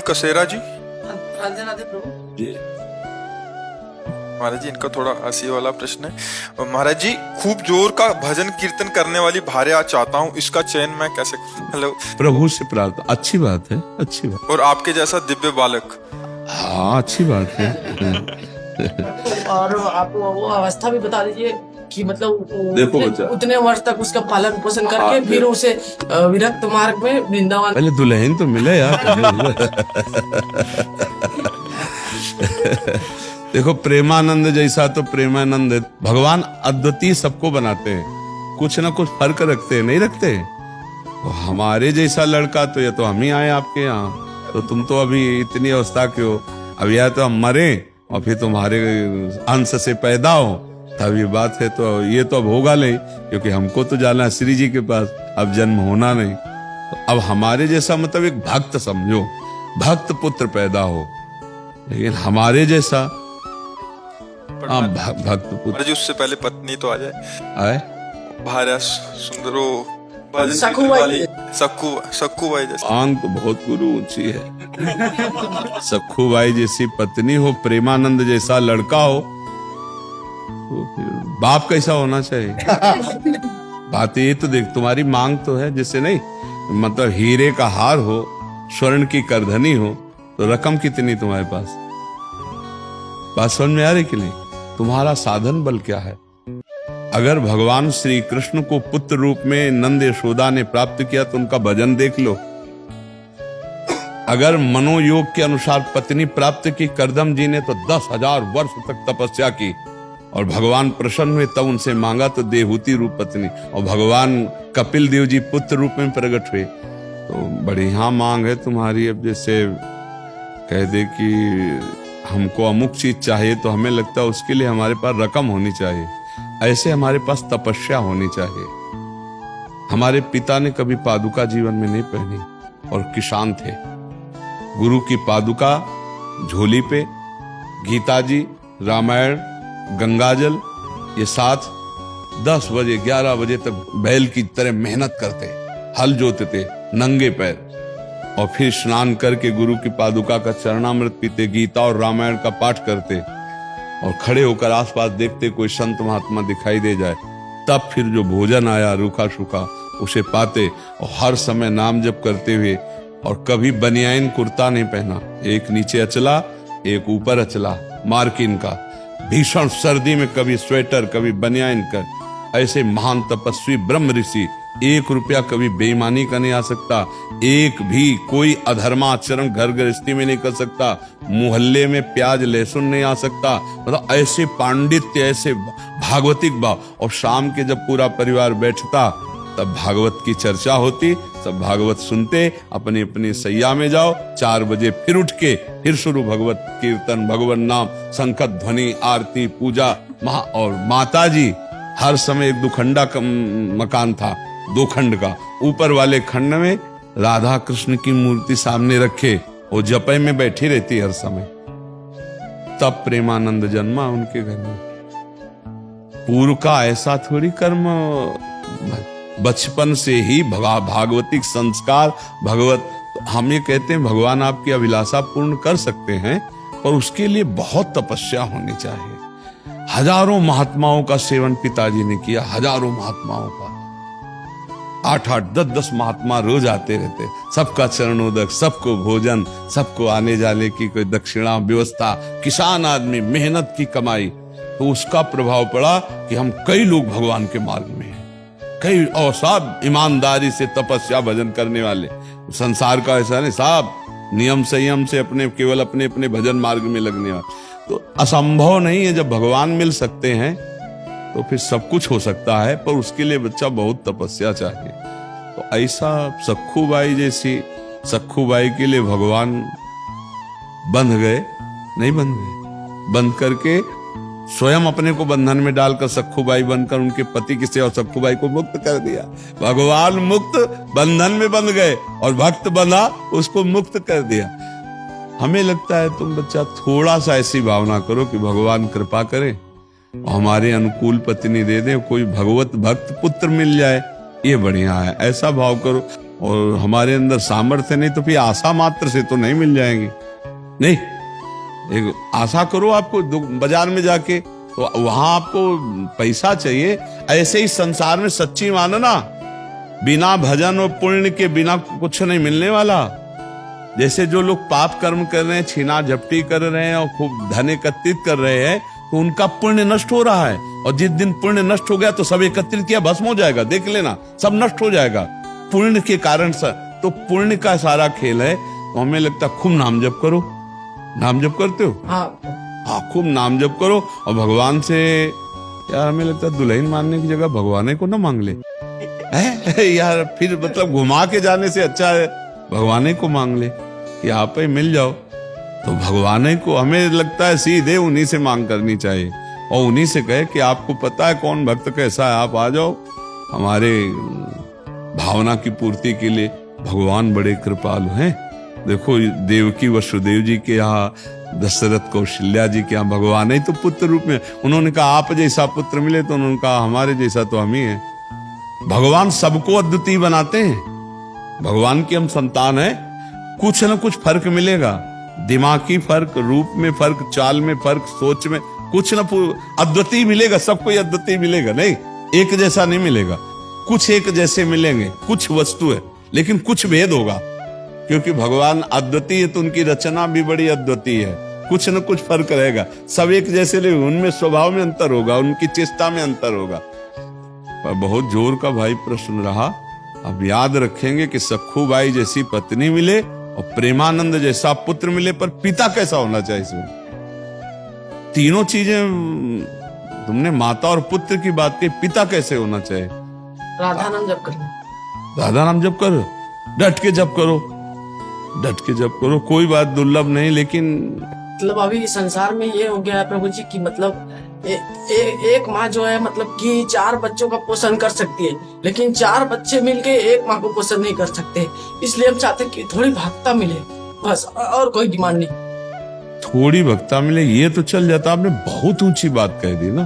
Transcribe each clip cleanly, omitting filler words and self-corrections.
कसेरा जी। राधे राधे प्रभु जी। महाराज जी, इनका थोड़ा हंसी वाला प्रश्न है। महाराज जी, खूब जोर का भजन कीर्तन करने वाली भार्या चाहता हूँ, इसका चयन मैं कैसे करूं? हेलो। प्रभु से प्रार्थना, अच्छी बात है, अच्छी बात। और आपके जैसा दिव्य बालक। हाँ, अच्छी बात है। और आप वो अवस्था भी बता दीजिए कि मतलब देखो बच्चा, उतने वर्ष तक उसका पालन पोषण करके फिर उसे विरक्त मार्ग में वृंदावन। पहले दुल्हन तो मिले यार। देखो, प्रेमानंद जैसा तो प्रेमानंद है। भगवान अद्वितीय सबको बनाते हैं, कुछ ना कुछ फर्क रखते हैं, नहीं रखते? तो हमारे जैसा लड़का तो ये तो हम ही आए आपके यहाँ, तो तुम तो अभी इतनी अवस्था के हो। अब या तो हम मरे और फिर तुम्हारे अंश से पैदा हो, तब ये बात है। तो ये तो अब होगा नहीं, क्योंकि हमको तो जाना है श्री जी के पास, अब जन्म होना नहीं। तो अब हमारे जैसा मतलब एक भक्त समझो, भक्त पुत्र पैदा हो, लेकिन हमारे जैसा भक्त पुत्र। महाराज जी, उससे पहले पत्नी तो आ जाए। आए भार्या सुंदरो सखू भाई। सखू भाई जैसे। आंग तो बहुत गुरु ऊंची है। सखू भाई जैसी पत्नी हो, प्रेमानंद जैसा लड़का हो, तो फिर बाप कैसा होना चाहिए? बात ये तो देख, तुम्हारी मांग तो है, जैसे नहीं मतलब हीरे का हार हो, स्वर्ण की करधनी हो, तो रकम कितनी तुम्हारे पास? बात समझ में आ रही कि नहीं? तुम्हारा साधन बल क्या है? अगर भगवान श्री कृष्ण को पुत्र रूप में नंद यशोदा ने प्राप्त किया तो उनका भजन देख लो। अगर मनोयोग के अनुसार पत्नी प्राप्त की करदम जी ने, तो 10,000 वर्ष तक तपस्या की और भगवान प्रसन्न हुए, तब उनसे मांगा तो देहूती रूप पत्नी, और भगवान कपिल देव जी पुत्र रूप में प्रकट हुए। तो बढ़िया मांग है तुम्हारी। अब जैसे कह दे कि हमको अमुक चीज चाहिए, तो हमें लगता है उसके लिए हमारे पास रकम होनी चाहिए, ऐसे हमारे पास तपस्या होनी चाहिए। हमारे पिता ने कभी पादुका जीवन में नहीं पहनी और किसान थे। गुरु की पादुका झोली पे, गीता जी, रामायण, गंगाजल, ये साथ 10 बजे 11 बजे तक बैल की तरह मेहनत करते, हल जोतते नंगे पैर, और फिर स्नान करके गुरु की पादुका का चरणामृत पीते, गीता और रामायण का पाठ करते, और खड़े होकर आसपास देखते कोई संत महात्मा दिखाई दे जाए, तब फिर जो भोजन आया रूखा सूखा उसे पाते, और हर समय नाम जप करते हुए। और कभी बनियाइन कुर्ता नहीं पहना, एक नीचे अचला एक ऊपर अचला मार्किन का। भीषण सर्दी में कभी स्वेटर कभी बनियाइन कर, ऐसे महान तपस्वी ब्रह्म ऋषि। 1 रुपया कभी बेईमानी का नहीं आ सकता, एक भी कोई अधर्माचरण घर गृहस्थी में नहीं कर सकता, मोहल्ले में प्याज लहसुन नहीं आ सकता। मतलब ऐसे पांडित्य, ऐसे भागवतिक भाव। और शाम के जब पूरा परिवार बैठता, तब भागवत की चर्चा होती, सब भागवत सुनते, अपनी अपनी सैया में जाओ, 4 बजे फिर उठ के फिर शुरू भगवत कीर्तन, भगवान नाम, शंखत ध्वनि, आरती, पूजा। और माता जी हर समय एक 2 खंडा का मकान था, 2 खंड का। ऊपर वाले खंड में राधा कृष्ण की मूर्ति सामने रखे, वो जपय में बैठी रहती हर समय। तब प्रेमानंद जन्मा उनके घर में। पूर्व का ऐसा थोड़ी कर्म, बचपन से ही भागवतिक संस्कार, भगवत। हम ये कहते हैं भगवान आपकी अभिलाषा पूर्ण कर सकते हैं, पर उसके लिए बहुत तपस्या होनी चाहिए। हजारों महात्माओं का सेवन पिताजी ने किया, हजारों महात्माओं का। 8-8, 10-10 महात्मा रोज आते रहते, सबका चरणोदक, सबको भोजन, सबको आने जाने की कोई दक्षिणा व्यवस्था। किसान आदमी, मेहनत की कमाई। तो उसका प्रभाव पड़ा कि हम कई लोग भगवान के मार्ग में हैं, कई, और सब ईमानदारी से तपस्या भजन करने वाले। संसार का ऐसा नहीं, साहब नियम संयम से केवल अपने अपने भजन मार्ग में लगने वाले। तो असंभव नहीं है, जब भगवान मिल सकते हैं तो फिर सब कुछ हो सकता है, पर उसके लिए बच्चा बहुत तपस्या चाहिए। तो ऐसा सखू बाई जैसी, सखू बाई के लिए भगवान बंध गए, नहीं बंध गए, बंध करके स्वयं अपने को बंधन में डालकर सखू बाई बनकर उनके पति की सेवा, सखू बाई को मुक्त कर दिया। भगवान मुक्त बंधन में बंध गए और भक्त बंधा उसको मुक्त कर दिया। हमें लगता है तुम बच्चा थोड़ा सा ऐसी भावना करो कि भगवान कृपा करे, हमारे अनुकूल पत्नी दे दे, कोई भगवत भक्त पुत्र मिल जाए, ये बढ़िया है, ऐसा भाव करो। और हमारे अंदर सामर्थ्य नहीं तो फिर आशा मात्र से तो नहीं मिल जाएंगे। नहीं, एक आशा करो, आपको बाजार में जाके तो वहां आपको पैसा चाहिए। ऐसे ही संसार में सच्ची मानना, बिना भजन और पुण्य के बिना कुछ नहीं मिलने वाला। जैसे जो लोग पाप कर्म कर रहे हैं, छीना झपटी कर रहे हैं और खूब धन एकत्रित कर रहे हैं, तो उनका पुण्य नष्ट हो रहा है। और जिस दिन पुण्य नष्ट हो गया तो सब एकत्रित किया भस्म हो जाएगा, देख लेना, सब नष्ट हो जाएगा पुण्य के कारण से। तो पुण्य का सारा खेल है। तो हमें लगता है खूब नाम जप करो। नाम जप करते हो? हाँ, खूब नाम जप करो। और भगवान से, यार हमें लगता है दुल्हन मांगने की जगह भगवान को ना मांग ले यार, फिर मतलब घुमा के जाने से अच्छा है भगवान को मांग ले कि आप ही मिल जाओ। तो भगवान को हमें लगता है सीधे उन्हीं से मांग करनी चाहिए और उन्हीं से कहे कि आपको पता है कौन भक्त कैसा है, आप आ जाओ हमारे भावना की पूर्ति के लिए। भगवान बड़े कृपालु हैं। देखो देवकी वसुदेव जी के यहाँ, दशरथ कौशल्या जी के यहाँ भगवान ही तो पुत्र रूप में। उन्होंने कहा आप जैसा पुत्र मिले, तो उन्होंने कहा हमारे जैसा तो हम ही हैं। भगवान सबको अद्वितीय बनाते हैं। भगवान की हम संतान है, कुछ न कुछ फर्क मिलेगा, दिमागी फर्क, रूप में फर्क, चाल में फर्क, सोच में कुछ न अद्वितीय मिलेगा। सबको अद्वितीय मिलेगा नहीं, एक जैसा नहीं मिलेगा। कुछ एक जैसे मिलेंगे, कुछ वस्तु है लेकिन कुछ भेद होगा, क्योंकि भगवान अद्वितीय है तो उनकी रचना भी बड़ी अद्वितीय है। कुछ न कुछ फर्क रहेगा, सब एक जैसे नहीं, उनमें स्वभाव में अंतर होगा, उनकी चेष्टा में अंतर होगा। पर बहुत जोर का भाई प्रश्न रहा। अब याद रखेंगे कि सखू बाई जैसी पत्नी मिले और प्रेमानंद जैसा पुत्र मिले, पर पिता कैसा होना चाहिए इसमें? तीनों चीजें तुमने माता और पुत्र की बात की, पिता कैसे होना चाहिए? राधा नाम जप करो, राधा नाम जप करो, डट के जप करो, डट के जप करो। कोई बात दुर्लभ नहीं, लेकिन मतलब अभी संसार में ये हो गया है प्रभु जी की मतलब एक माँ जो है मतलब कि 4 बच्चों का पोषण कर सकती है, लेकिन 4 बच्चे मिलके एक माँ को पोषण नहीं कर सकते। इसलिए हम चाहते हैं कि थोड़ी भक्ता मिले, बस, और कोई डिमांड नहीं। थोड़ी भक्ता मिले ये तो चल जाता। आपने बहुत ऊंची बात कह दी ना।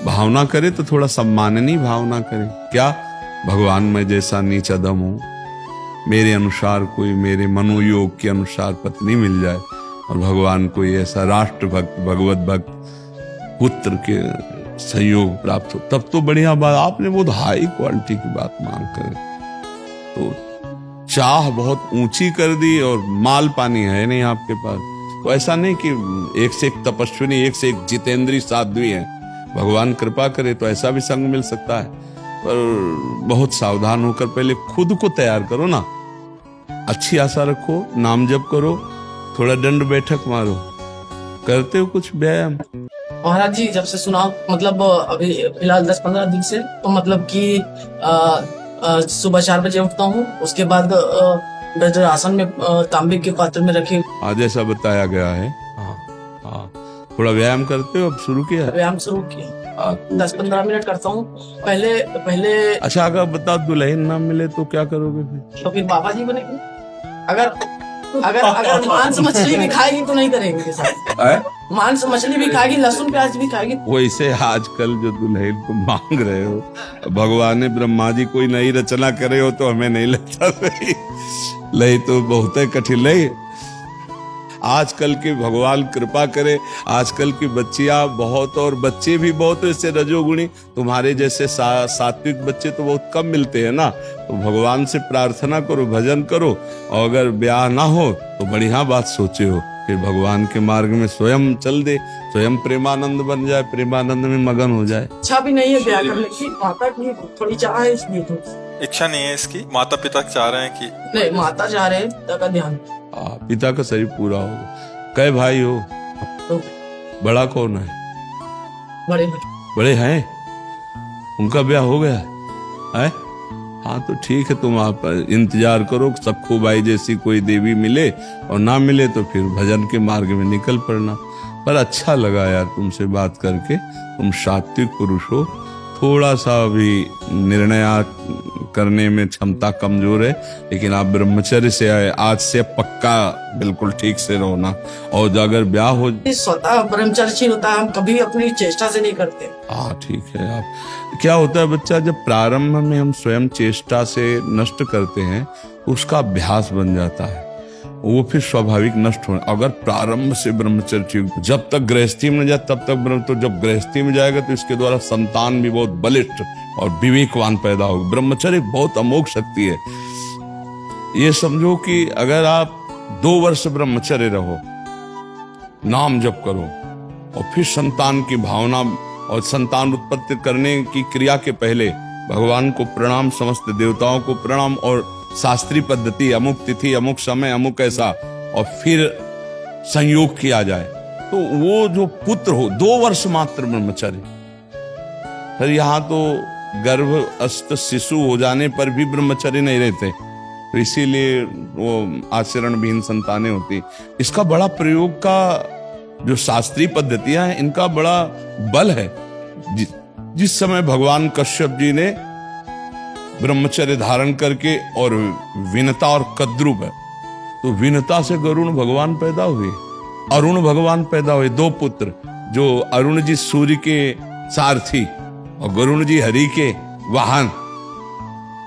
भावना करे तो थोड़ा सम्माननीय भावना करे। क्या भगवान मैं जैसा नीच अदम हूं, मेरे अनुसार कोई, मेरे मनोयोग के अनुसार पत्नी मिल जाए, और भगवान कोई ऐसा राष्ट्र भक्त, भगवत भक्त पुत्र के संयोग प्राप्त हो, तब तो बढ़िया बात। आपने बहुत हाई क्वालिटी की बात मांग कर तो चाह बहुत ऊंची कर दी, और माल पानी है नहीं आपके पास। तो ऐसा नहीं कि एक से एक तपस्विनी, एक से एक जितेंद्री साध्वी है। भगवान कृपा करे तो ऐसा भी संग मिल सकता है, पर बहुत सावधान होकर पहले खुद को तैयार करो ना। अच्छी आशा रखो, नाम जप करो, थोड़ा दंड बैठक मारो। करते हो कुछ व्यायाम? महाराज जी जब से सुना मतलब अभी फिलहाल 10-15 दिन से, तो मतलब कि सुबह 4 बजे उठता हूँ, उसके बाद आसन में तांबे के पात्र में रखे, आज ऐसा बताया गया है। हाँ, थोड़ा व्यायाम करते हो? अब शुरू किया? व्यायाम शुरू किया, 10-15 मिनट करता हूँ पहले। अच्छा, अगर बताओ दुल्हन ना मिले तो क्या करोगे फिर? तो फिर बाबा जी बनेंगे। अगर मांस मछली भी खाएगी तो नहीं करेंगे के साथ। मांस मछली भी खाएगी, लहसुन प्याज भी खाएगी। वैसे आजकल जो दुल्हन को मांग रहे हो, भगवान ब्रह्मा जी कोई नई रचना करे हो तो हमें नहीं लगता लई तो बहुत कठिन लई। आजकल के भगवान कृपा करे, आजकल की बच्चियां बहुत और बच्चे भी बहुत ऐसे रजोगुणी, तुम्हारे जैसे सात्विक बच्चे तो बहुत कम मिलते हैं ना। तो भगवान से प्रार्थना करो, भजन करो, और अगर ब्याह ना हो तो बढ़िया बात सोचे हो, फिर भगवान के मार्ग में स्वयं चल दे, स्वयं प्रेमानंद बन जाए, प्रेमानंद में मगन हो जाए। इच्छा भी नहीं है ब्याह करने की, माता की थोड़ी चाह है, इसलिए तो इच्छा नहीं है इसकी। माता पिता चाह रहे हैं कि नहीं, माता चाह रहे हैं, पिता का ध्यान। पिता का शरीर पूरा होगा। कै भाई हो? तो बड़ा कौन है? बड़े हैं, उनका ब्याह हो गया है? हाँ तो ठीक है, तुम आप इंतजार करो, सखू बाई जैसी कोई देवी मिले, और ना मिले तो फिर भजन के मार्ग में निकल पड़ना। पर अच्छा लगा यार तुमसे बात करके, तुम सात्विक पुरुष हो, थोड़ा सा अभी निर्णय करने में क्षमता कमजोर है, लेकिन आप ब्रह्मचर्य से आज से पक्का बिल्कुल ठीक से रहो ना। और अगर ब्याह हो, स्वतः ब्रह्मचर्य होता है, हम कभी अपनी चेष्टा से नहीं करते। हाँ ठीक है। आप क्या होता है बच्चा, जब प्रारंभ में हम स्वयं चेष्टा से नष्ट करते हैं उसका अभ्यास बन जाता है, वो फिर स्वाभाविक नष्ट हो। अगर प्रारंभ से ब्रह्मचर्य, जब तक गृहस्थी में न जाए तब तक ब्रह्म, तो जब गृहस्थी में जाएगा तो इसके द्वारा संतान भी बहुत बलिष्ठ और विवेकवान पैदा होगा। ब्रह्मचर्य बहुत अमोघ शक्ति है। ये समझो कि अगर आप 2 वर्ष ब्रह्मचर्य रहो, नाम जप करो और फिर संतान की भावना और संतान उत्पत्ति करने की क्रिया के पहले भगवान को प्रणाम, समस्त देवताओं को प्रणाम और शास्त्रीय पद्धति, अमुक तिथि, अमुक समय, अमुक ऐसा, और फिर संयोग किया जाए तो वो जो पुत्र हो, 2 वर्ष मात्र ब्रह्मचर्य। फिर यहाँ तो गर्भस्थ शिशु हो जाने पर भी ब्रह्मचर्य नहीं रहते, तो इसीलिए वो आचरणविहीन संतानें होती। इसका बड़ा प्रयोग का जो शास्त्रीय पद्धतियां हैं, इनका बड़ा बल है। जिस समय भगवान कश्यप जी ने ब्रह्मचर्य धारण करके और विनता और कद्रुप है, तो विनता से गरुण भगवान पैदा हुए, अरुण भगवान पैदा हुए, 2 पुत्र, जो अरुण जी सूर्य के सारथी और गरुण जी हरि के वाहन,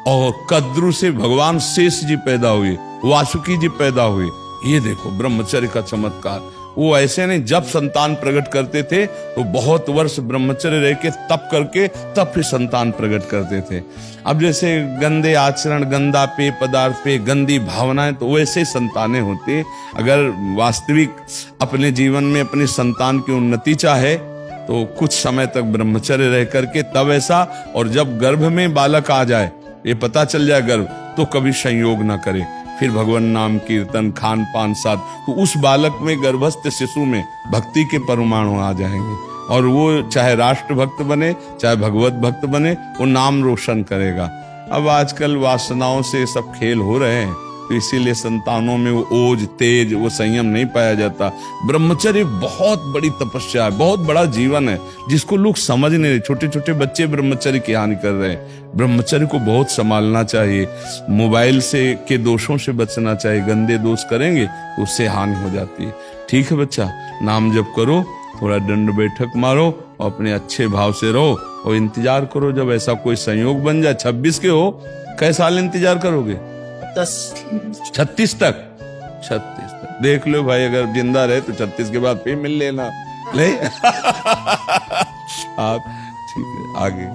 और कद्रु से भगवान शेष जी पैदा हुए, वासुकी जी पैदा हुए। ये देखो ब्रह्मचर्य का चमत्कार। वो ऐसे नहीं, जब संतान प्रकट करते थे तो बहुत वर्ष ब्रह्मचर्य रह के तप करके तब फिर संतान प्रकट करते थे। अब जैसे गंदे आचरण, गंदा पेय पदार्थ पे गंदी भावनाएं, तो वैसे संतानें होती। अगर वास्तविक अपने जीवन में अपनी संतान की उन्नति चाहे तो कुछ समय तक ब्रह्मचर्य रह करके तब ऐसा, और जब गर्भ में बालक आ जाए, ये पता चल जाए गर्भ, तो कभी संयोग ना करे, फिर भगवान नाम कीर्तन, खान पान साथ, तो उस बालक में, गर्भस्थ शिशु में भक्ति के परमाणु आ जाएंगे, और वो चाहे राष्ट्र भक्त बने, चाहे भगवत भक्त बने, वो नाम रोशन करेगा। अब आजकल वासनाओं से सब खेल हो रहे हैं, तो इसीलिए संतानों में वो ओज, तेज, वो संयम नहीं पाया जाता। ब्रह्मचर्य बहुत बड़ी तपस्या है, बहुत बड़ा जीवन है, जिसको लोग समझ नहीं रहे। छोटे छोटे बच्चे ब्रह्मचर्य की हानि कर रहे हैं। ब्रह्मचर्य को बहुत संभालना चाहिए। मोबाइल से के दोषों से बचना चाहिए, गंदे दोष करेंगे तो उससे हानि हो जाती है। ठीक है बच्चा, नाम जप करो, थोड़ा दंड बैठक मारो और अपने अच्छे भाव से रहो, और इंतजार करो जब ऐसा कोई संयोग बन जाए। 26 के हो, कई साल इंतजार करोगे? 36 तक। 36 तक देख लो भाई, अगर जिंदा रहे तो 36 के बाद फिर मिल लेना। ले आप ठीक है, आगे